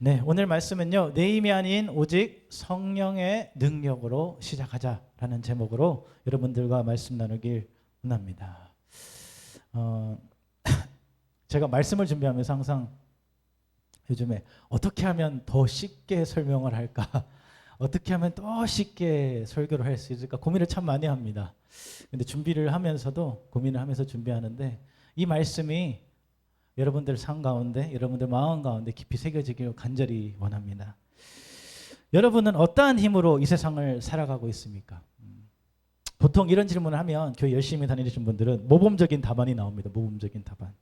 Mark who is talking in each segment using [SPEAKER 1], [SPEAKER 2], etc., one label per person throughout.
[SPEAKER 1] 네, 오늘 말씀은요. 내 힘이 아닌 오직 성령의 능력으로 시작하자라는 제목으로 여러분들과 말씀 나누길 원합니다. 제가 말씀을 준비하면서 항상 요즘에 어떻게 하면 더 쉽게 설명을 할까? 어떻게 하면 더 쉽게 설교를 할 수 있을까? 고민을 참 많이 합니다. 근데 준비를 하면서도 고민을 하면서 준비하는데 이 말씀이 여러분들 삶 가운데, 여러분들 마음 가운데 깊이 새겨지길 간절히 원합니다. 여러분은 어떠한 힘으로 이 세상을 살아가고 있습니까? 보통 이런 질문을 하면 교회 열심히 다니시는 분들은 모범적인 답안이 나옵니다. 모범적인 답안.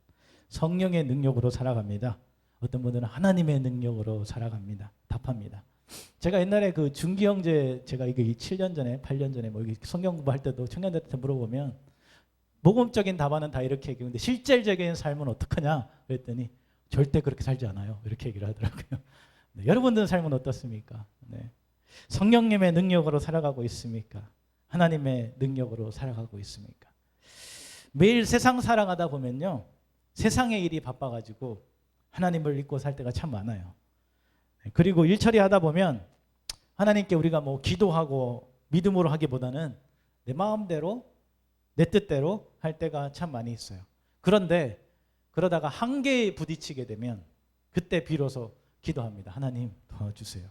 [SPEAKER 1] 성령의 능력으로 살아갑니다. 어떤 분들은 하나님의 능력으로 살아갑니다. 답합니다. 제가 옛날에 그 준기 형제 제가 이거 7년 전에 8년 전에 뭐 성경 공부할 때도 청년들한테 물어보면 모범적인 답안은 다 이렇게 얘기하는데 실질적인 삶은 어떡하냐 그랬더니 절대 그렇게 살지 않아요. 이렇게 얘기를 하더라고요. 네, 여러분들은 삶은 어떻습니까? 네. 성령님의 능력으로 살아가고 있습니까? 하나님의 능력으로 살아가고 있습니까? 매일 세상 살아가다 보면요. 세상의 일이 바빠가지고 하나님을 잊고 살 때가 참 많아요. 그리고 일처리 하다 보면 하나님께 우리가 뭐 기도하고 믿음으로 하기보다는 내 마음대로 내 뜻대로 할 때가 참 많이 있어요. 그런데 그러다가 한계에 부딪히게 되면 그때 비로소 기도합니다. 하나님 도와주세요.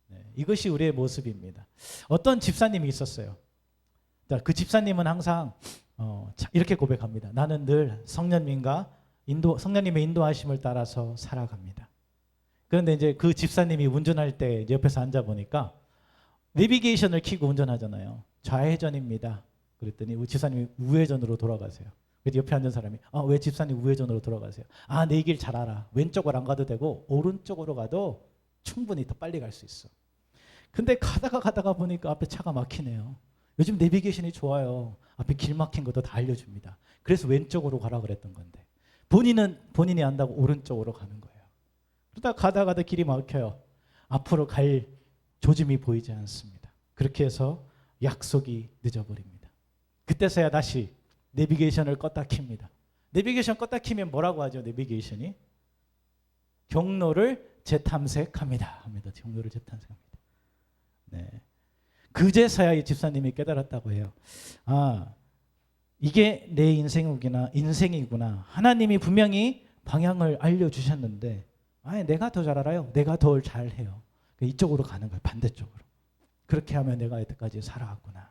[SPEAKER 1] 네, 이것이 우리의 모습입니다. 어떤 집사님이 있었어요. 그 집사님은 항상 이렇게 고백합니다. 나는 늘 성령님의 인도하심을 따라서 살아갑니다. 그런데 이제 그 집사님이 운전할 때 옆에서 앉아 보니까 내비게이션을 켜고 운전하잖아요. 좌회전입니다. 그랬더니 우리 집사님이 우회전으로 돌아가세요. 그래서 옆에 앉은 사람이 왜 집사님 우회전으로 돌아가세요? 내 길 잘 알아. 왼쪽으로 안 가도 되고 오른쪽으로 가도 충분히 더 빨리 갈 수 있어. 근데 가다가 보니까 앞에 차가 막히네요. 요즘 내비게이션이 좋아요. 앞에 길 막힌 것도 다 알려줍니다. 그래서 왼쪽으로 가라 그랬던 건데 본인이 안다고 오른쪽으로 가는 거예요. 그러다 가다가 길이 막혀요. 앞으로 갈 조짐이 보이지 않습니다. 그렇게 해서 약속이 늦어버립니다. 그때서야 다시 내비게이션을 껐다 킵니다. 내비게이션 껐다 키면 뭐라고 하죠? 내비게이션이 경로를 재탐색합니다. 경로를 재탐색합니다. 네. 그제서야 이 집사님이 깨달았다고 해요. 이게 내 인생이구나. 하나님이 분명히 방향을 알려주셨는데 내가 더 잘 알아요. 내가 더 잘해요. 이쪽으로 가는 거예요. 반대쪽으로. 그렇게 하면 내가 여태까지 살아왔구나.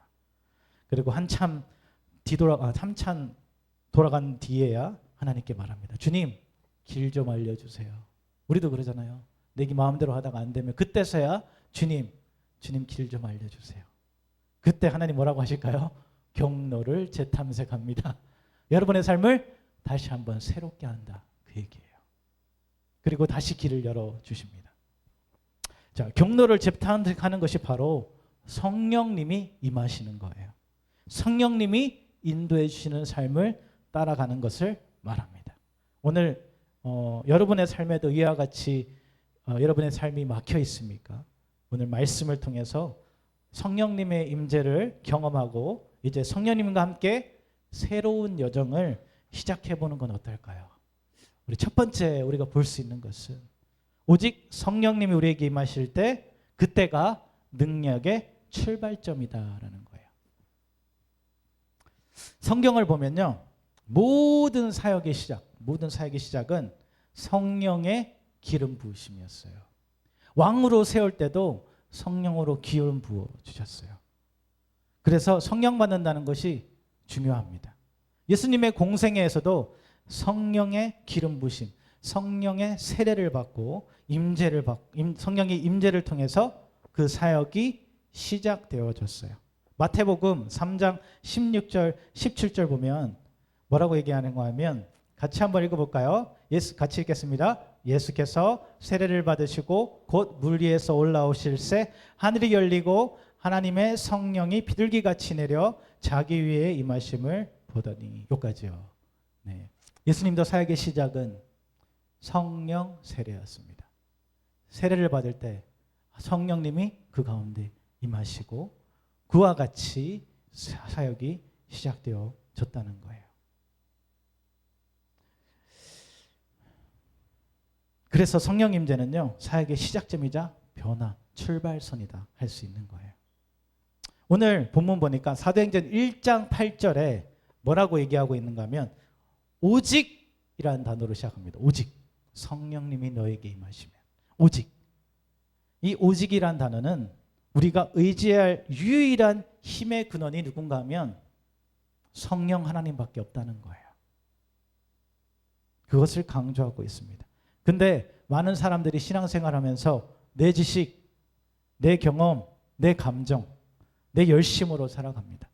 [SPEAKER 1] 그리고 한참 돌아간 뒤에야 하나님께 말합니다. 주님, 길 좀 알려주세요. 우리도 그러잖아요. 내 마음대로 하다가 안 되면 그때서야 주님 길 좀 알려주세요. 그때 하나님 뭐라고 하실까요? 경로를 재탐색합니다. 여러분의 삶을 다시 한번 새롭게 한다. 그 얘기예요. 그리고 다시 길을 열어주십니다. 자, 경로를 재탐색하는 것이 바로 성령님이 임하시는 거예요. 성령님이 인도해 주시는 삶을 따라가는 것을 말합니다. 오늘 여러분의 삶에도 이와 같이 여러분의 삶이 막혀 있습니까? 오늘 말씀을 통해서 성령님의 임재를 경험하고 이제 성령님과 함께 새로운 여정을 시작해 보는 건 어떨까요? 우리 첫 번째 우리가 볼 수 있는 것은 오직 성령님이 우리에게 임하실 때 그때가 능력의 출발점이다라는 거예요. 성경을 보면요. 모든 사역의 시작은 성령의 기름 부으심이었어요. 왕으로 세울 때도 성령으로 기름 부어 주셨어요. 그래서 성령 받는다는 것이 중요합니다. 예수님의 공생애에서도 성령의 기름 부으심, 성령의 세례를 받고 성령의 임재를 통해서 그 사역이 시작되어졌어요. 마태복음 3장 16절 17절 보면 뭐라고 얘기하는가 하면 같이 한번 읽어볼까요? 같이 읽겠습니다. 예수께서 세례를 받으시고 곧 물 위에서 올라오실새 하늘이 열리고 하나님의 성령이 비둘기같이 내려 자기 위에 임하심을 보더니 여기까지요. 네. 예수님도 사역의 시작은 성령 세례였습니다. 세례를 받을 때 성령님이 그 가운데 임하시고 그와 같이 사역이 시작되어졌다는 거예요. 그래서 성령 임재는요, 사역의 시작점이자 변화, 출발선이다 할 수 있는 거예요. 오늘 본문 보니까 사도행전 1장 8절에 뭐라고 얘기하고 있는가 하면 오직이라는 단어로 시작합니다. 오직. 성령님이 너에게 임하시면. 오직. 이 오직이란 단어는 우리가 의지할 유일한 힘의 근원이 누군가 하면 성령 하나님밖에 없다는 거예요. 그것을 강조하고 있습니다. 근데 많은 사람들이 신앙생활하면서 내 지식, 내 경험, 내 감정, 내 열심으로 살아갑니다.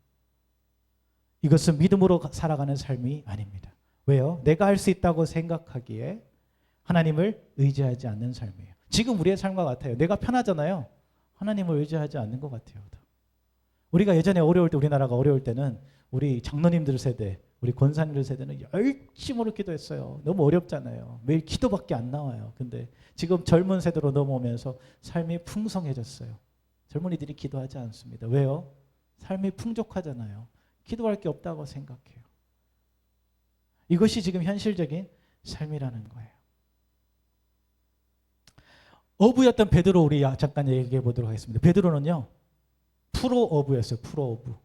[SPEAKER 1] 이것은 믿음으로 살아가는 삶이 아닙니다. 왜요? 내가 할 수 있다고 생각하기에 하나님을 의지하지 않는 삶이에요. 지금 우리의 삶과 같아요. 내가 편하잖아요. 하나님을 의지하지 않는 것 같아요. 우리가 예전에 어려울 때, 우리나라가 어려울 때는 우리 장로님들 세대, 우리 권사님들 세대는 열심으로 기도했어요. 너무 어렵잖아요. 매일 기도밖에 안 나와요. 근데 지금 젊은 세대로 넘어오면서 삶이 풍성해졌어요. 젊은이들이 기도하지 않습니다. 왜요? 삶이 풍족하잖아요. 기도할 게 없다고 생각해요. 이것이 지금 현실적인 삶이라는 거예요. 어부였던 베드로 우리 잠깐 얘기해 보도록 하겠습니다. 베드로는요, 프로 어부였어요. 프로 어부.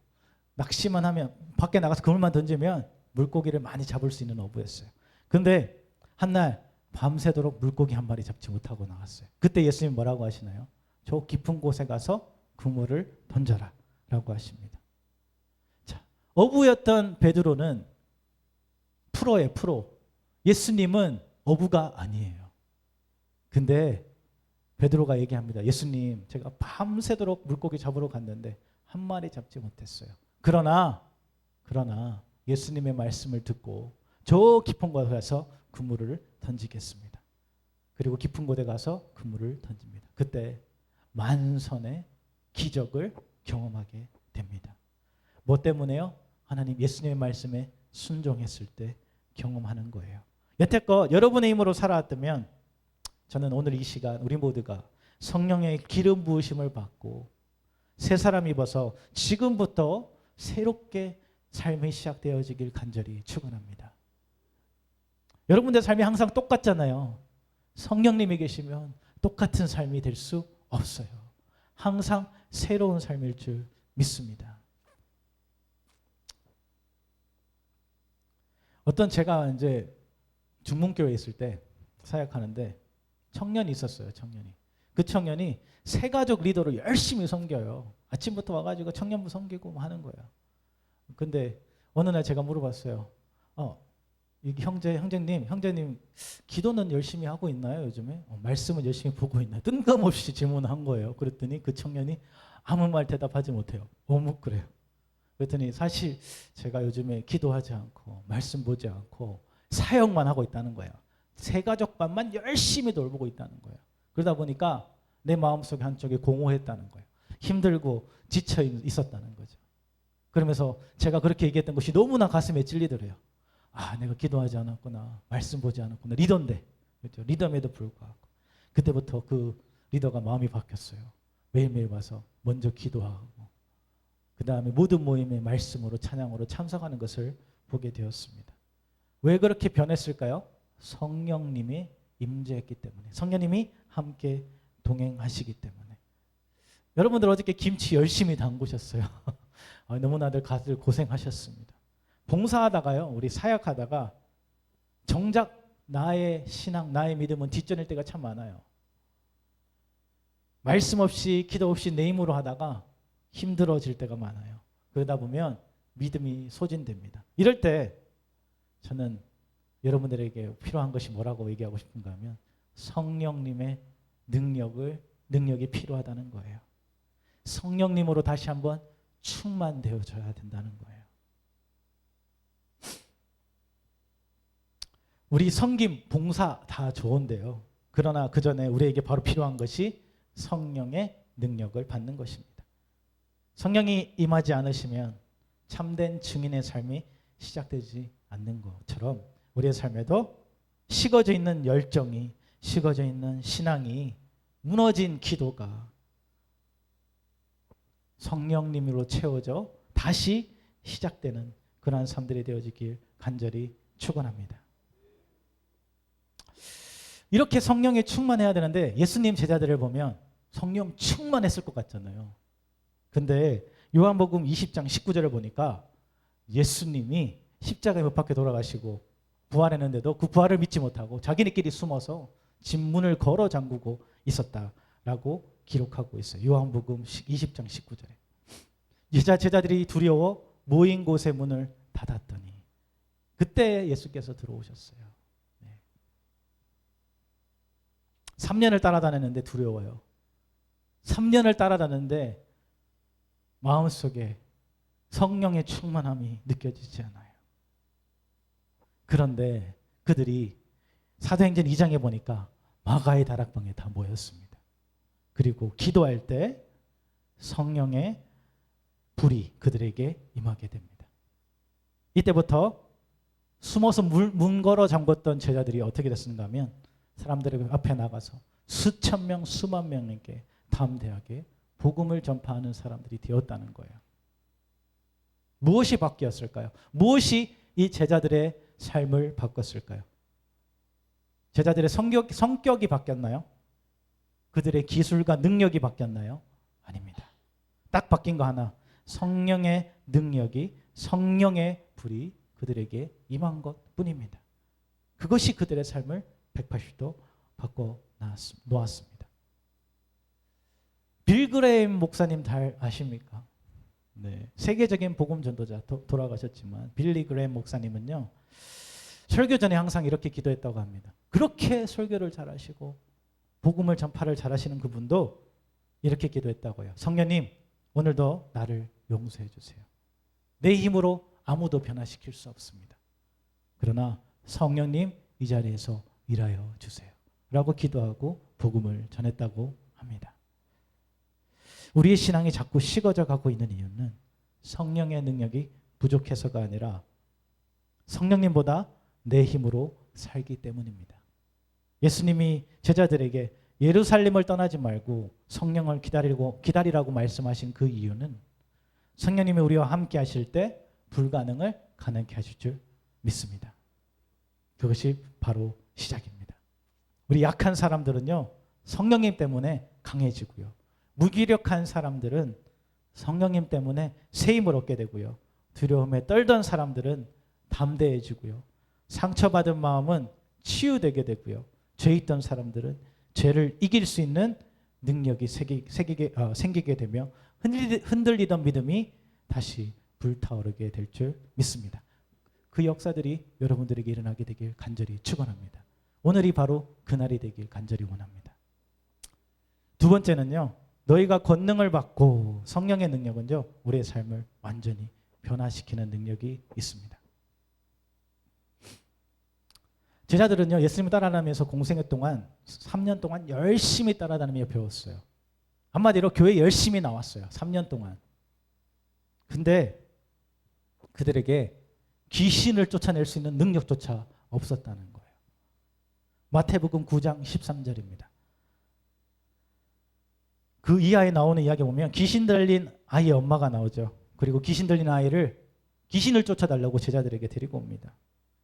[SPEAKER 1] 낚시만 하면, 밖에 나가서 그물만 던지면 물고기를 많이 잡을 수 있는 어부였어요. 근데 한날 밤새도록 물고기 한 마리 잡지 못하고 나갔어요. 그때 예수님 뭐라고 하시나요? 저 깊은 곳에 가서 그물을 던져라 라고 하십니다. 자, 어부였던 베드로는 프로예요. 프로. 예수님은 어부가 아니에요. 근데 베드로가 얘기합니다. 예수님, 제가 밤새도록 물고기 잡으러 갔는데 한 마리 잡지 못했어요. 그러나 예수님의 말씀을 듣고 저 깊은 곳에 가서 그물을 던지겠습니다. 그리고 깊은 곳에 가서 그물을 던집니다. 그때 만선의 기적을 경험하게 됩니다. 뭐 때문에요? 하나님 예수님의 말씀에 순종했을 때 경험하는 거예요. 여태껏 여러분의 힘으로 살아왔다면 저는 오늘 이 시간 우리 모두가 성령의 기름 부으심을 받고 새 사람 입어서 지금부터 새롭게 삶이 시작되어지길 간절히 축원합니다. 여러분들 삶이 항상 똑같잖아요. 성령님이 계시면 똑같은 삶이 될 수 없어요. 항상 새로운 삶일 줄 믿습니다. 어떤 제가 이제 중문교회에 있을 때 사역하는데 청년이 있었어요. 청년이. 그 청년이 새가족 리더로 열심히 섬겨요. 아침부터 와가지고 청년부 섬기고 하는 거예요. 근데 어느 날 제가 물어봤어요. 형제님 기도는 열심히 하고 있나요 요즘에? 말씀은 열심히 보고 있나요? 뜬금없이 질문한 거예요. 그랬더니 그 청년이 아무 말 대답하지 못해요. 어묵 그래요. 그랬더니 사실 제가 요즘에 기도하지 않고 말씀 보지 않고 사역만 하고 있다는 거예요. 새가족반만 열심히 돌보고 있다는 거예요. 그러다 보니까 내 마음속에 한쪽에 공허했다는 거예요. 힘들고 지쳐 있었다는 거죠. 그러면서 제가 그렇게 얘기했던 것이 너무나 가슴에 찔리더래요. 내가 기도하지 않았구나. 말씀 보지 않았구나. 리더인데. 그렇죠? 리더임에도 불구하고. 그때부터 그 리더가 마음이 바뀌었어요. 매일매일 와서 먼저 기도하고 그 다음에 모든 모임에 말씀으로 찬양으로 참석하는 것을 보게 되었습니다. 왜 그렇게 변했을까요? 성령님이 임재했기 때문에. 성령님이 함께 동행하시기 때문에. 여러분들 어저께 김치 열심히 담그셨어요. 너무나들 다들 고생하셨습니다. 봉사하다가요, 우리 사역하다가 정작 나의 신앙, 나의 믿음은 뒷전일 때가 참 많아요. 말씀 없이 기도 없이 내 힘으로 하다가 힘들어질 때가 많아요. 그러다 보면 믿음이 소진됩니다. 이럴 때 저는 여러분들에게 필요한 것이 뭐라고 얘기하고 싶은가 하면 성령님의 능력이 필요하다는 거예요. 성령님으로 다시 한번 충만되어져야 된다는 거예요. 우리 섬김, 봉사 다 좋은데요. 그러나 그 전에 우리에게 바로 필요한 것이 성령의 능력을 받는 것입니다. 성령이 임하지 않으시면 참된 증인의 삶이 시작되지 않는 것처럼 우리의 삶에도 식어져 있는 열정이, 식어져 있는 신앙이, 무너진 기도가 성령님으로 채워져 다시 시작되는 그러한 삶들이 되어지길 간절히 축원합니다. 이렇게 성령에 충만해야 되는데 예수님 제자들을 보면 성령 충만했을 것 같잖아요. 근데 요한복음 20장 19절을 보니까 예수님이 십자가에 못 박혀 돌아가시고 부활했는데도 그 부활을 믿지 못하고 자기네끼리 숨어서 집 문을 걸어 잠그고 있었다라고 기록하고 있어요. 요한복음 20장 19절에. 제자들이 두려워 모인 곳의 문을 닫았더니 그때 예수께서 들어오셨어요. 네. 3년을 따라다녔는데 두려워요. 3년을 따라다녔는데 마음속에 성령의 충만함이 느껴지지 않아요. 그런데 그들이 사도행전 2장에 보니까 마가의 다락방에 다 모였습니다. 그리고 기도할 때 성령의 불이 그들에게 임하게 됩니다. 이때부터 숨어서 문 걸어 잠궜던 제자들이 어떻게 됐는가 하면 사람들의 앞에 나가서 수천 명, 수만 명에게 담대하게 복음을 전파하는 사람들이 되었다는 거예요. 무엇이 바뀌었을까요? 무엇이 이 제자들의 삶을 바꿨을까요? 제자들의 성격이 바뀌었나요? 그들의 기술과 능력이 바뀌었나요? 아닙니다. 딱 바뀐 거 하나. 성령의 능력이, 성령의 불이 그들에게 임한 것 뿐입니다. 그것이 그들의 삶을 180도 바꿔 놓았습니다. 빌 그레임 목사님 잘 아십니까? 네, 세계적인 복음 전도자 돌아가셨지만 빌리 그레임 목사님은요, 설교 전에 항상 이렇게 기도했다고 합니다. 그렇게 설교를 잘하시고 복음을 전파를 잘하시는 그분도 이렇게 기도했다고요. 성령님, 오늘도 나를 용서해 주세요. 내 힘으로 아무도 변화시킬 수 없습니다. 그러나 성령님, 이 자리에서 일하여 주세요. 라고 기도하고 복음을 전했다고 합니다. 우리의 신앙이 자꾸 식어져 가고 있는 이유는 성령의 능력이 부족해서가 아니라 성령님보다 내 힘으로 살기 때문입니다. 예수님이 제자들에게 예루살렘을 떠나지 말고 성령을 기다리라고 말씀하신 그 이유는 성령님이 우리와 함께 하실 때 불가능을 가능케 하실 줄 믿습니다. 그것이 바로 시작입니다. 우리 약한 사람들은요, 성령님 때문에 강해지고요. 무기력한 사람들은 성령님 때문에 새 힘을 얻게 되고요. 두려움에 떨던 사람들은 담대해지고요. 상처받은 마음은 치유되게 되고요. 죄 있던 사람들은 죄를 이길 수 있는 능력이 생기게 되며 흔들리던 믿음이 다시 불타오르게 될 줄 믿습니다. 그 역사들이 여러분들에게 일어나게 되길 간절히 축원합니다. 오늘이 바로 그날이 되길 간절히 원합니다. 두 번째는요, 너희가 권능을 받고 성령의 능력은요, 우리의 삶을 완전히 변화시키는 능력이 있습니다. 제자들은요, 예수님을 따라다니면서 공생애 동안 3년 동안 열심히 따라다니며 배웠어요. 한마디로 교회 열심히 나왔어요. 3년 동안. 근데 그들에게 귀신을 쫓아낼 수 있는 능력조차 없었다는 거예요. 마태복음 9장 13절입니다. 그 이하에 나오는 이야기 보면 귀신 들린 아이의 엄마가 나오죠. 그리고 귀신 들린 아이를 귀신을 쫓아달라고 제자들에게 데리고 옵니다.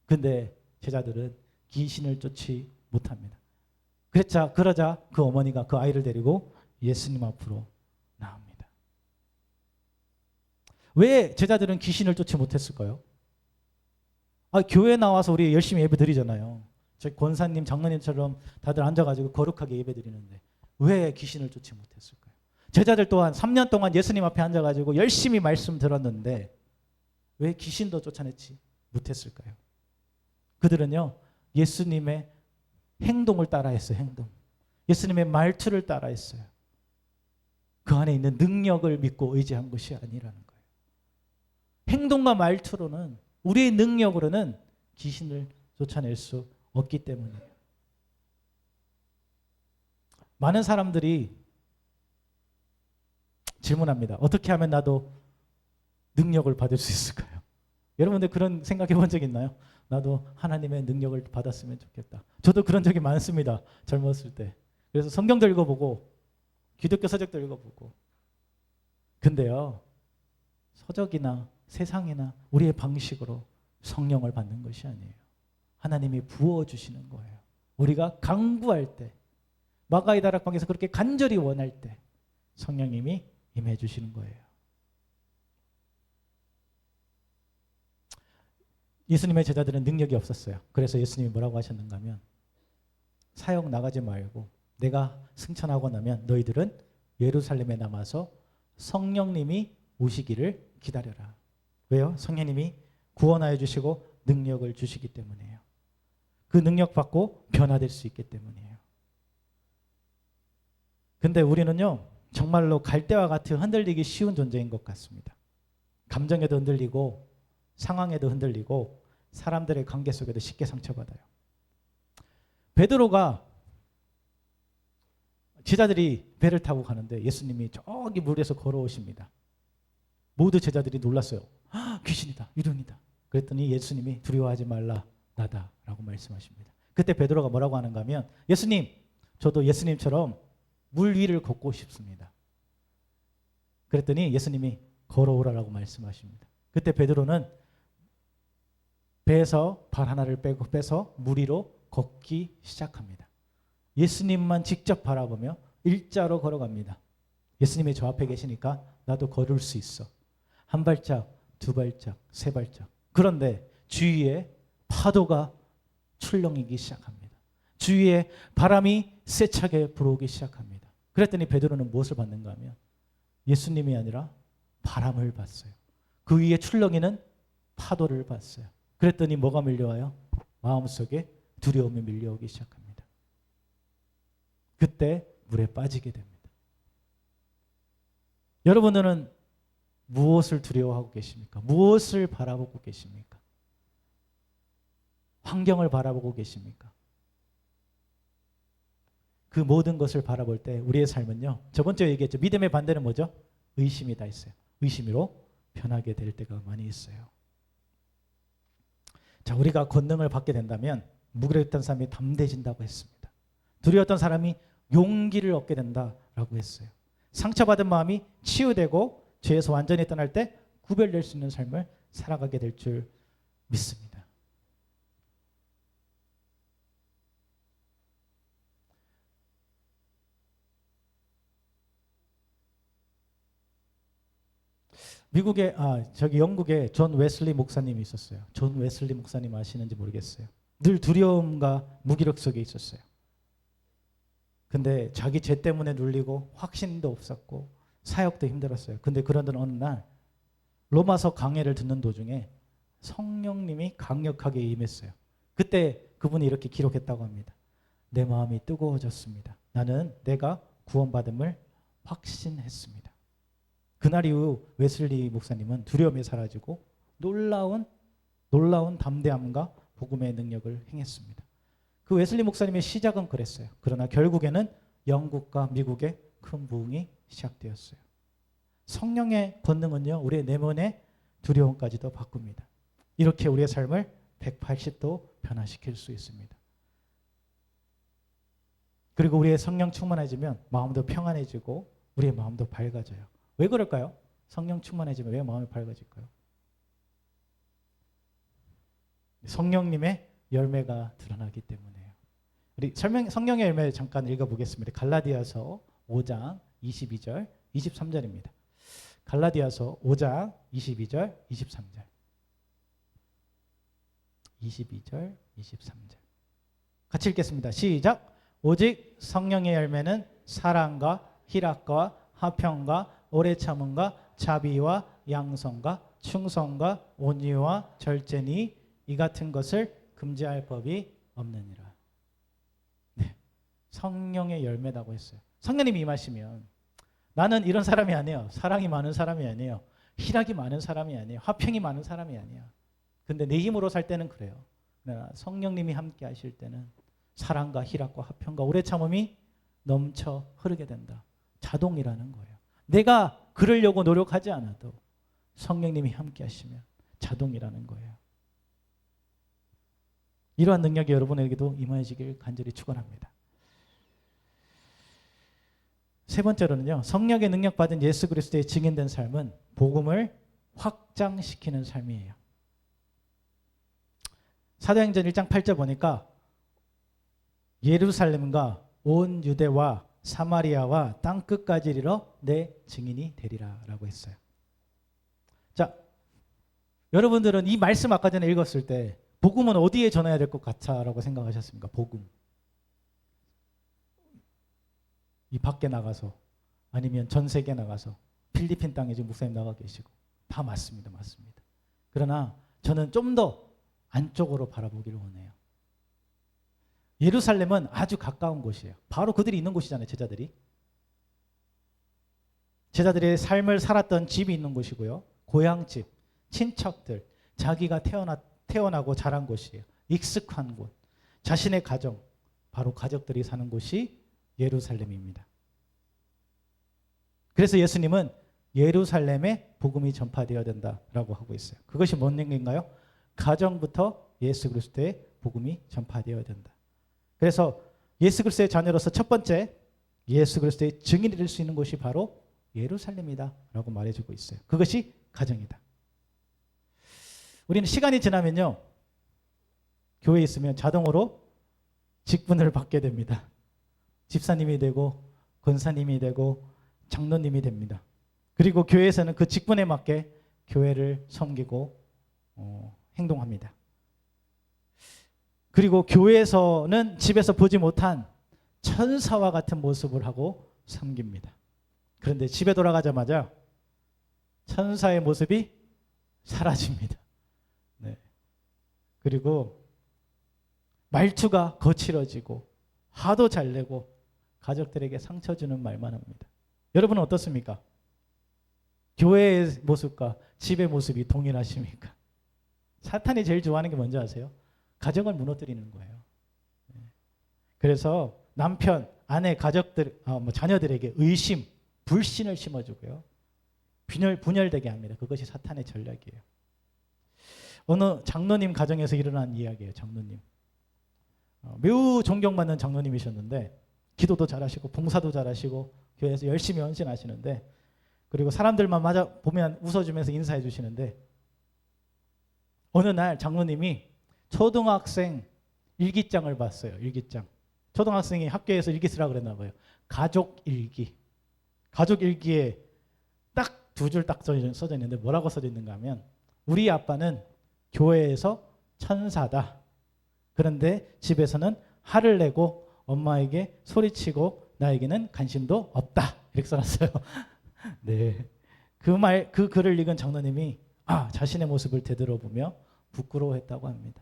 [SPEAKER 1] 근데 제자들은 귀신을 쫓지 못합니다. 그러자 그 어머니가 그 아이를 데리고 예수님 앞으로 나옵니다. 왜 제자들은 귀신을 쫓지 못했을까요? 교회 나와서 우리 열심히 예배 드리잖아요. 저희 권사님, 장로님처럼 다들 앉아가지고 거룩하게 예배 드리는데 왜 귀신을 쫓지 못했을까요? 제자들 또한 3년 동안 예수님 앞에 앉아가지고 열심히 말씀 들었는데 왜 귀신도 쫓아내지 못했을까요? 그들은요, 예수님의 행동을 따라했어요. 행동. 예수님의 말투를 따라했어요. 그 안에 있는 능력을 믿고 의지한 것이 아니라는 거예요. 행동과 말투로는, 우리의 능력으로는 귀신을 쫓아낼 수 없기 때문이에요. 많은 사람들이 질문합니다. 어떻게 하면 나도 능력을 받을 수 있을까요? 여러분들 그런 생각해 본 적 있나요? 나도 하나님의 능력을 받았으면 좋겠다. 저도 그런 적이 많습니다. 젊었을 때. 그래서 성경도 읽어보고 기독교 서적도 읽어보고. 근데요, 서적이나 세상이나 우리의 방식으로 성령을 받는 것이 아니에요. 하나님이 부어주시는 거예요. 우리가 강구할 때, 마가의 다락방에서 그렇게 간절히 원할 때 성령님이 임해 주시는 거예요. 예수님의 제자들은 능력이 없었어요. 그래서 예수님이 뭐라고 하셨는가 하면 사역 나가지 말고 내가 승천하고 나면 너희들은 예루살렘에 남아서 성령님이 오시기를 기다려라. 왜요? 성령님이 구원하여 주시고 능력을 주시기 때문이에요. 그 능력 받고 변화될 수 있기 때문이에요. 근데 우리는요, 정말로 갈대와 같이 흔들리기 쉬운 존재인 것 같습니다. 감정에도 흔들리고 상황에도 흔들리고 사람들의 관계 속에도 쉽게 상처받아요. 베드로가 제자들이 배를 타고 가는데 예수님이 저기 물에서 걸어오십니다. 모두 제자들이 놀랐어요. 귀신이다, 유령이다. 그랬더니 예수님이 두려워하지 말라, 나다 라고 말씀하십니다. 그때 베드로가 뭐라고 하는가 하면 예수님, 저도 예수님처럼 물 위를 걷고 싶습니다. 그랬더니 예수님이 걸어오라라고 말씀하십니다. 그때 베드로는 배에서 발 하나를 빼서 물 위로 걷기 시작합니다. 예수님만 직접 바라보며 일자로 걸어갑니다. 예수님이 저 앞에 계시니까 나도 걸을 수 있어. 한 발짝, 두 발짝, 세 발짝. 그런데 주위에 파도가 출렁이기 시작합니다. 주위에 바람이 세차게 불어오기 시작합니다. 그랬더니 베드로는 무엇을 봤는가 하면 예수님이 아니라 바람을 봤어요. 그 위에 출렁이는 파도를 봤어요. 그랬더니 뭐가 밀려와요? 마음속에 두려움이 밀려오기 시작합니다. 그때 물에 빠지게 됩니다. 여러분들은 무엇을 두려워하고 계십니까? 무엇을 바라보고 계십니까? 환경을 바라보고 계십니까? 그 모든 것을 바라볼 때 우리의 삶은요, 저번 주에 얘기했죠. 믿음의 반대는 뭐죠? 의심이 다 있어요. 의심으로 변하게 될 때가 많이 있어요. 자, 우리가 권능을 받게 된다면 무기력했던 사람이 담대해진다고 했습니다. 두려웠던 사람이 용기를 얻게 된다라고 했어요. 상처받은 마음이 치유되고 죄에서 완전히 떠날 때 구별될 수 있는 삶을 살아가게 될 줄 믿습니다. 영국에 존 웨슬리 목사님이 있었어요. 존 웨슬리 목사님 아시는지 모르겠어요. 늘 두려움과 무기력 속에 있었어요. 근데 자기 죄 때문에 눌리고 확신도 없었고 사역도 힘들었어요. 근데 그러던 어느 날 로마서 강해를 듣는 도중에 성령님이 강력하게 임했어요. 그때 그분이 이렇게 기록했다고 합니다. 내 마음이 뜨거워졌습니다. 나는 내가 구원받음을 확신했습니다. 그날 이후 웨슬리 목사님은 두려움이 사라지고 놀라운 담대함과 복음의 능력을 행했습니다. 그 웨슬리 목사님의 시작은 그랬어요. 그러나 결국에는 영국과 미국의 큰 부흥이 시작되었어요. 성령의 권능은요, 우리의 내면의 두려움까지도 바꿉니다. 이렇게 우리의 삶을 180도 변화시킬 수 있습니다. 그리고 우리의 성령 충만해지면 마음도 평안해지고 우리의 마음도 밝아져요. 왜 그럴까요? 성령 충만해지면 왜 마음이 밝아질까요? 성령님의 열매가 드러나기 때문에요. 우리 성령의 열매 잠깐 읽어보겠습니다. 갈라디아서 5장 22절 23절입니다. 갈라디아서 5장 22절 23절 22절 23절 같이 읽겠습니다. 시작. 오직 성령의 열매는 사랑과 희락과 화평과 오래 참음과 자비와 양성과 충성과 온유와 절제니 이 같은 것을 금지할 법이 없느니라. 네, 성령의 열매라고 했어요. 성령님이 임하시면 나는 이런 사람이 아니에요. 사랑이 많은 사람이 아니에요. 희락이 많은 사람이 아니에요. 화평이 많은 사람이 아니에요. 근데 내 힘으로 살 때는 그래요. 그러나 성령님이 함께 하실 때는 사랑과 희락과 화평과 오래 참음이 넘쳐 흐르게 된다. 자동이라는 거예요. 내가 그러려고 노력하지 않아도 성령님이 함께 하시면 자동이라는 거예요. 이러한 능력이 여러분에게도 임하시길 간절히 축원합니다. 세 번째로는요, 성령의 능력 받은 예수 그리스도의 증인된 삶은 복음을 확장시키는 삶이에요. 사도행전 1장 8절 보니까 예루살렘과 온 유대와 사마리아와 땅끝까지 이르러 내 증인이 되리라 라고 했어요. 자, 여러분들은 이 말씀 아까 전에 읽었을 때 복음은 어디에 전해야 될 것 같아라고 생각하셨습니까? 복음. 이 밖에 나가서 아니면 전 세계 나가서 필리핀 땅에 지금 목사님 나가 계시고 다 맞습니다. 맞습니다. 그러나 저는 좀 더 안쪽으로 바라보기를 원해요. 예루살렘은 아주 가까운 곳이에요. 바로 그들이 있는 곳이잖아요. 제자들이. 제자들의 삶을 살았던 집이 있는 곳이고요. 고향집, 친척들, 자기가 태어나고 자란 곳이에요. 익숙한 곳, 자신의 가정, 바로 가족들이 사는 곳이 예루살렘입니다. 그래서 예수님은 예루살렘에 복음이 전파되어야 된다라고 하고 있어요. 그것이 뭔 얘기인가요? 가정부터 예수 그리스도의 복음이 전파되어야 된다. 그래서 예수 그리스도의 자녀로서 첫 번째 예수 그리스도의 증인이 될 수 있는 곳이 바로 예루살렘이다라고 말해주고 있어요. 그것이 가정이다. 우리는 시간이 지나면요, 교회에 있으면 자동으로 직분을 받게 됩니다. 집사님이 되고 권사님이 되고 장로님이 됩니다. 그리고 교회에서는 그 직분에 맞게 교회를 섬기고 행동합니다. 그리고 교회에서는 집에서 보지 못한 천사와 같은 모습을 하고 섬깁니다. 그런데 집에 돌아가자마자 천사의 모습이 사라집니다. 네. 그리고 말투가 거칠어지고 화도 잘 내고 가족들에게 상처 주는 말만 합니다. 여러분은 어떻습니까? 교회의 모습과 집의 모습이 동일하십니까? 사탄이 제일 좋아하는 게 뭔지 아세요? 가정을 무너뜨리는 거예요. 그래서 남편, 아내, 가족들, 자녀들에게 의심, 불신을 심어주고요. 분열되게 합니다. 그것이 사탄의 전략이에요. 어느 장로님 가정에서 일어난 이야기예요. 장로님. 매우 존경받는 장로님이셨는데 기도도 잘하시고 봉사도 잘하시고 교회에서 열심히 헌신하시는데, 그리고 사람들만 보면 웃어주면서 인사해 주시는데, 어느 날 장로님이 초등학생 일기장을 봤어요. 일기장. 초등학생이 학교에서 일기 쓰라고 그랬나 봐요. 가족 일기. 가족 일기에 딱 두 줄 딱 써져 있는데 뭐라고 써져 있는가 하면, 우리 아빠는 교회에서 천사다. 그런데 집에서는 화를 내고 엄마에게 소리치고 나에게는 관심도 없다. 이렇게 써놨어요. 네. 그 글을 읽은 장로님이 자신의 모습을 되돌아보며 부끄러워했다고 합니다.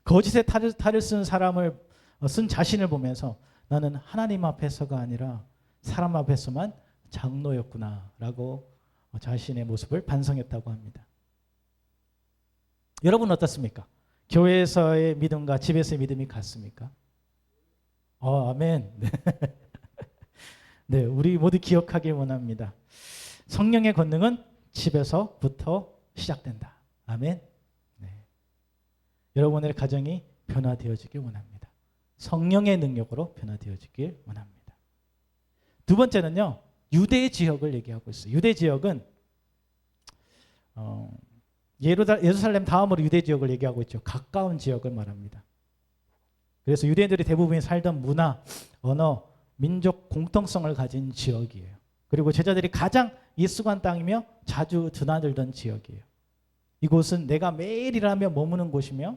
[SPEAKER 1] 거짓의 탈을 쓴 사람을 쓴 자신을 보면서 나는 하나님 앞에서가 아니라 사람 앞에서만 장로였구나라고 자신의 모습을 반성했다고 합니다. 여러분 어떻습니까? 교회에서의 믿음과 집에서의 믿음이 같습니까? 아멘. 네. 네, 우리 모두 기억하길 원합니다. 성령의 권능은 집에서부터 시작된다. 아멘. 네. 여러분의 가정이 변화되어지길 원합니다. 성령의 능력으로 변화되어지길 원합니다. 두 번째는요, 유대 지역을 얘기하고 있어요. 유대 지역은 예루살렘 다음으로 유대 지역을 얘기하고 있죠. 가까운 지역을 말합니다. 그래서 유대인들이 대부분 살던 문화, 언어, 민족 공통성을 가진 지역이에요. 그리고 제자들이 가장 익숙한 땅이며 자주 드나들던 지역이에요. 이곳은 내가 매일 일하며 머무는 곳이며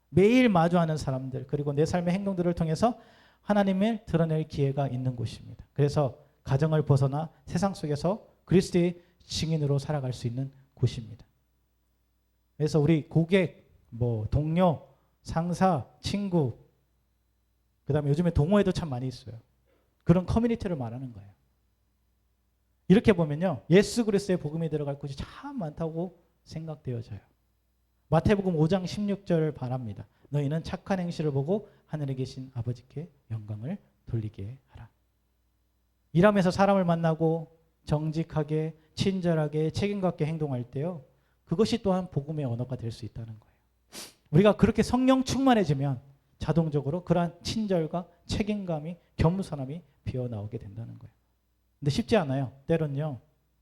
[SPEAKER 1] 매일 마주하는 사람들, 그리고 내 삶의 행동들을 통해서 하나님을 드러낼 기회가 있는 곳입니다. 그래서 가정을 벗어나 세상 속에서 그리스도의 증인으로 살아갈 수 있는 곳입니다. 그래서 우리 고객, 동료, 상사, 친구, 그 다음에 요즘에 동호회도 참 많이 있어요. 그런 커뮤니티를 말하는 거예요. 이렇게 보면요, 예수 그리스도의 복음이 들어갈 곳이 참 많다고 생각되어져요. 마태복음 5장 16절을 바랍니다. 너희는 착한 행실을 보고 하늘에 계신 아버지께 영광을 돌리게 하라. 일하면서 사람을 만나고 정직하게, 친절하게, 책임감 있게 행동할 때요, 그것이 또한 복음의 언어가 될 수 있다는 거예요. 우리가 그렇게 성령 충만해지면 자동적으로 그러한 친절과 책임감이, 겸손함이 피어나오게 된다는 거예요. 근데 쉽지 않아요. 때론요,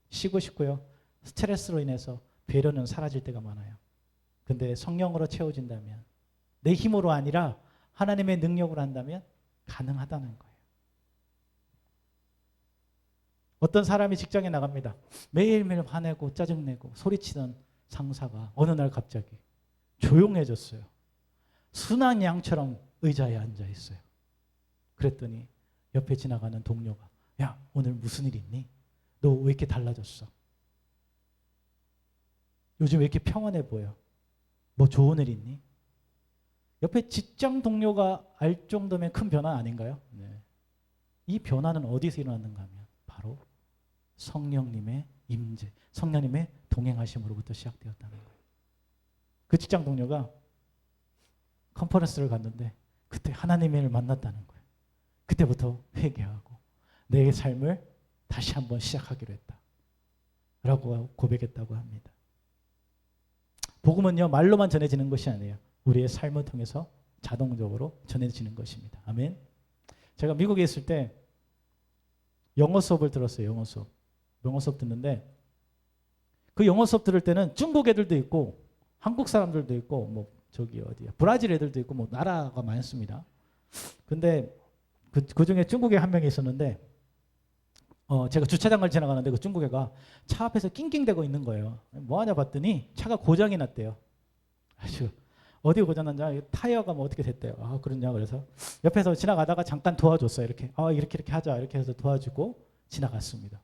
[SPEAKER 1] 쉬고 싶고요, 스트레스로 인해서 배려는 사라질 때가 많아요. 근데 성령으로 채워진다면, 내 힘으로 아니라 하나님의 능력으로 한다면 가능하다는 거예요. 어떤 사람이 직장에 나갑니다. 매일매일 화내고 짜증내고 소리치던 상사가 어느 날 갑자기 조용해졌어요. 순한 양처럼 의자에 앉아 있어요. 그랬더니 옆에 지나가는 동료가 야, 오늘 무슨 일 있니? 너 왜 이렇게 달라졌어? 요즘 왜 이렇게 평안해 보여? 뭐 좋은 일 있니? 옆에 직장 동료가 알 정도면 큰 변화 아닌가요? 네. 이 변화는 어디서 일어났는가 하면 바로 성령님의 임재, 성령님의 동행하심으로부터 시작되었다는 거예요. 그 직장 동료가 컨퍼런스를 갔는데 그때 하나님을 만났다는 거예요. 그때부터 회개하고 내 삶을 다시 한번 시작하기로 했다 라고 고백했다고 합니다. 복음은요, 말로만 전해지는 것이 아니에요. 우리의 삶을 통해서 자동적으로 전해지는 것입니다. 아멘. 제가 미국에 있을 때 영어 수업을 들었어요. 영어 수업 듣는데 그 영어 수업 들을 때는 중국 애들도 있고 한국 사람들도 있고 뭐 저기 어디야 브라질 애들도 있고 뭐 나라가 많습니다. 근데 그 중에 중국에 한 명이 있었는데 제가 주차장을 지나가는데 그 중국 애가 차 앞에서 낑낑대고 있는 거예요. 뭐 하냐 봤더니 차가 고장이 났대요. 아주 어디 고장났냐? 타이어가 뭐 어떻게 됐대요. 아, 그러냐? 그래서 옆에서 지나가다가 잠깐 도와줬어요. 이렇게 이렇게 하자 이렇게 해서 도와주고 지나갔습니다.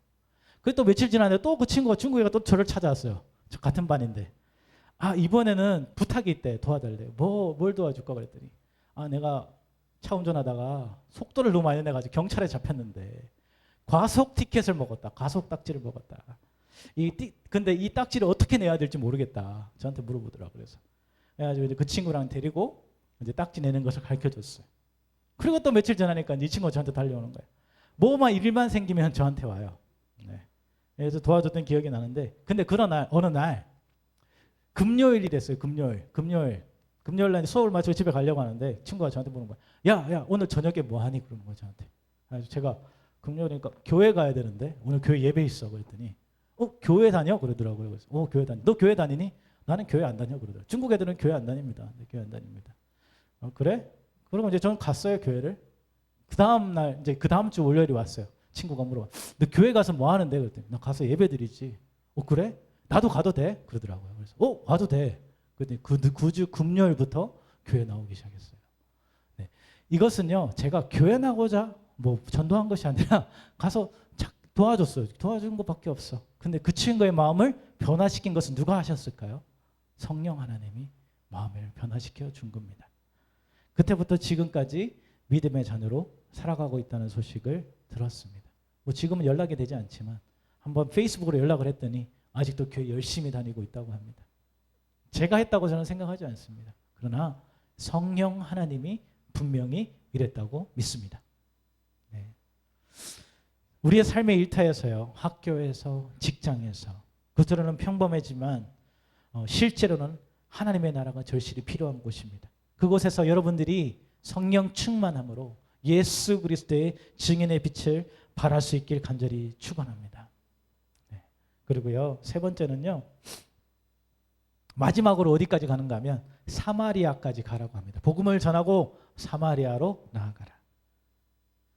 [SPEAKER 1] 그리고 또 며칠 지났는데 또 그 친구가 중국애가 또 저를 찾아왔어요. 저 같은 반인데 이번에는 부탁이 있대. 도와달래요. 뭘 도와줄까 그랬더니 내가 차 운전하다가 속도를 너무 많이 내가지고 경찰에 잡혔는데 과속 티켓을 먹었다. 과속 딱지를 먹었다. 근데 이 딱지를 어떻게 내야 될지 모르겠다. 저한테 물어보더라고요. 그래가지고 그 친구랑 데리고 이제 딱지 내는 것을 가르쳐줬어요. 그리고 또 며칠 지나니까 이 친구가 저한테 달려오는 거예요. 뭐만 일만 생기면 저한테 와요. 네. 그래서 도와줬던 기억이 나는데 근데 그런 날 어느 날 금요일이 됐어요. 금요일 날 수업을 마치고 집에 가려고 하는데 친구가 저한테 보는 거야. 야 오늘 저녁에 뭐 하니? 그러는 거예요. 저한테. 그래서 제가 금요일이니까 교회 가야 되는데 오늘 교회 예배 있어 그랬더니 교회 다녀? 그러더라고요. 그래서 교회 다니. 너 교회 다니니? 나는 교회 안 다녀 그러더라고요. 중국 애들은 교회 안 다닙니다. 네, 교회 안 다닙니다. 그래? 그러면 이제 저는 갔어요 교회를. 그 다음 날 이제 그 다음 주 월요일이 왔어요. 친구가 물어봐. 너 교회 가서 뭐 하는데? 그랬더니 나 가서 예배 드리지. 그래? 나도 가도 돼? 그러더라고요. 그래서 가도 돼. 그랬더니 그 주 금요일부터 교회 나오기 시작했어요. 네. 이것은요 제가 교회 나고자 뭐 전도한 것이 아니라 가서 도와줬어요. 도와준 것밖에 없어. 근데 그 친구의 마음을 변화시킨 것은 누가 하셨을까요? 성령 하나님이 마음을 변화시켜 준 겁니다. 그때부터 지금까지 믿음의 자녀로 살아가고 있다는 소식을 들었습니다. 뭐 지금은 연락이 되지 않지만 한번 페이스북으로 연락을 했더니 아직도 교회 열심히 다니고 있다고 합니다. 제가 했다고 저는 생각하지 않습니다. 그러나 성령 하나님이 분명히 이랬다고 믿습니다. 네. 우리의 삶의 일터에서요, 학교에서, 직장에서 겉으로는 평범하지만 실제로는 하나님의 나라가 절실히 필요한 곳입니다. 그곳에서 여러분들이 성령 충만함으로 예수 그리스도의 증인의 빛을 발할 수 있길 간절히 축원합니다. 네. 그리고요, 세 번째는요, 마지막으로 어디까지 가는가 하면 사마리아까지 가라고 합니다. 복음을 전하고 사마리아로 나아가라.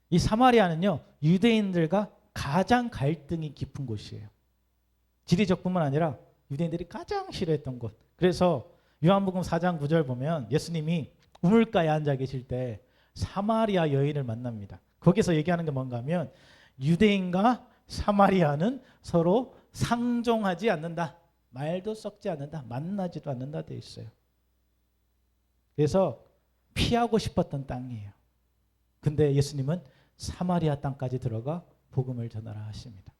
[SPEAKER 1] 이 사마리아는요, 유대인들과 가장 갈등이 깊은 곳이에요. 지리적뿐만 아니라 유대인들이 가장 싫어했던 곳. 그래서 요한복음 4장 9절 보면 예수님이 우물가에 앉아 계실 때 사마리아 여인을 만납니다. 거기서 얘기하는 게 뭔가 하면 유대인과 사마리아는 서로 상종하지 않는다. 말도 섞지 않는다. 만나지도 않는다 되어 있어요. 그래서 피하고 싶었던 땅이에요. 근데 예수님은 사마리아 땅까지 들어가 복음을 전하라 하십니다.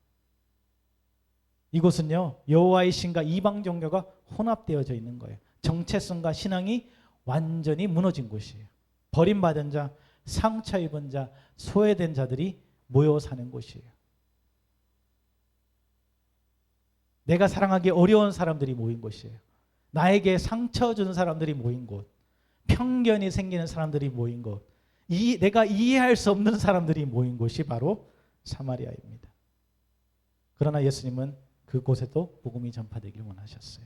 [SPEAKER 1] 이곳은요, 여호와의 신과 이방 종교가 혼합되어져 있는 거예요. 정체성과 신앙이 완전히 무너진 곳이에요. 버림받은 자, 상처 입은 자, 소외된 자들이 모여 사는 곳이에요. 내가 사랑하기 어려운 사람들이 모인 곳이에요. 나에게 상처 주는 사람들이 모인 곳, 편견이 생기는 사람들이 모인 곳, 내가 이해할 수 없는 사람들이 모인 곳이 바로 사마리아입니다. 그러나 예수님은 그곳에도 복음이 전파되길 원하셨어요.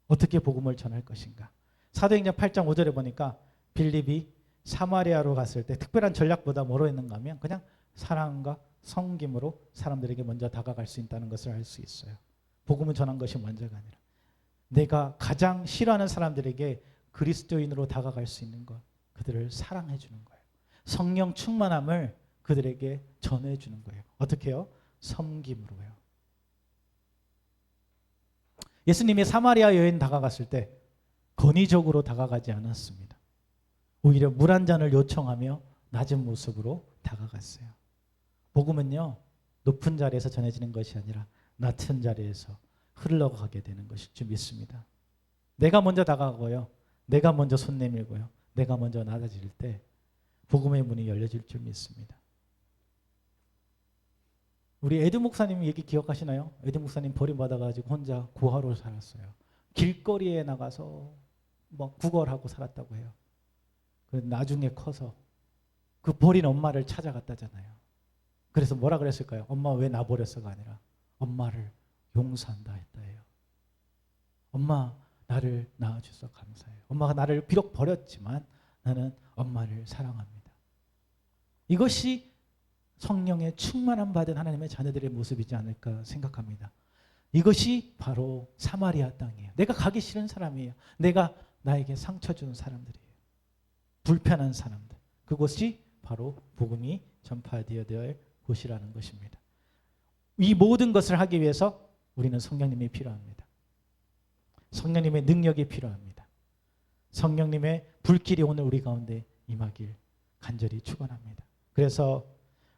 [SPEAKER 1] 어떻게 복음을 전할 것인가? 사도행전 8장 5절에 보니까 빌립이 사마리아로 갔을 때 특별한 전략보다 뭐로 했는가 하면 그냥 사랑과 섬김으로 사람들에게 먼저 다가갈 수 있다는 것을 알 수 있어요. 복음을 전한 것이 먼저가 아니라 내가 가장 싫어하는 사람들에게 그리스도인으로 다가갈 수 있는 것, 그들을 사랑해 주는 거예요. 성령 충만함을 그들에게 전해 주는 거예요. 어떻게 해요? 섬김으로요. 예수님이 사마리아 여인 다가갔을 때 권위적으로 다가가지 않았습니다. 오히려 물 한 잔을 요청하며 낮은 모습으로 다가갔어요. 복음은요, 높은 자리에서 전해지는 것이 아니라 낮은 자리에서 흘러가게 되는 것일 줄 믿습니다. 내가 먼저 다가가고요, 내가 먼저 손 내밀고요, 내가 먼저 낮아질 때 복음의 문이 열려질 줄 믿습니다. 우리 에드 목사님 얘기 기억하시나요? 에드 목사님 버림받아가지고 혼자 고아로 살았어요. 길거리에 나가서 뭐 구걸하고 살았다고 해요. 나중에 커서 그 버린 엄마를 찾아갔다잖아요. 그래서 뭐라 그랬을까요? 엄마 왜 나 버렸어가 아니라 엄마를 용서한다 했다 해요. 엄마 나를 낳아줘서 감사해요. 엄마가 나를 비록 버렸지만 나는 엄마를 사랑합니다. 이것이 성령의 충만함 받은 하나님의 자녀들의 모습이지 않을까 생각합니다. 이것이 바로 사마리아 땅이에요. 내가 가기 싫은 사람이에요. 내가 나에게 상처 주는 사람들이에요. 불편한 사람들. 그곳이 바로 복음이 전파되어야 될 곳이라는 것입니다. 이 모든 것을 하기 위해서 우리는 성령님이 필요합니다. 성령님의 능력이 필요합니다. 성령님의 불길이 오늘 우리 가운데 임하길 간절히 축원합니다. 그래서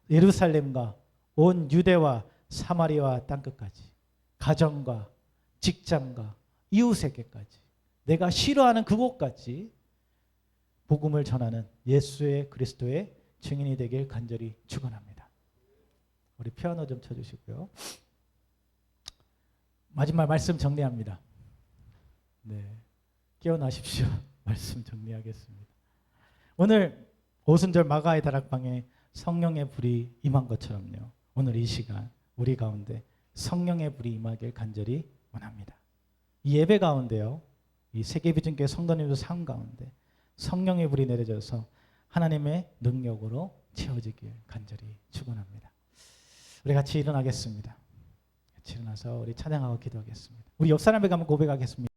[SPEAKER 1] 예루살렘과 온 유대와 사마리아와 땅끝까지, 가정과 직장과 이웃에게까지, 내가 싫어하는 그곳까지 복음을 전하는 예수의 그리스도의 증인이 되길 간절히 축원합니다. 우리 피아노 좀 쳐주시고요. 마지막 말씀 정리합니다. 네, 깨어나십시오. 말씀 정리하겠습니다. 오늘 오순절 마가의 다락방에 성령의 불이 임한 것처럼요, 오늘 이 시간 우리 가운데 성령의 불이 임하길 간절히 원합니다. 이 예배 가운데요, 이 세계비전교회 성도님들 삶 가운데 성령의 불이 내려져서 하나님의 능력으로 채워지길 간절히 축원합니다. 우리 같이 일어나겠습니다. 같이 일어나서 우리 찬양하고 기도하겠습니다. 우리 옆 사람에게 한번 고백하겠습니다.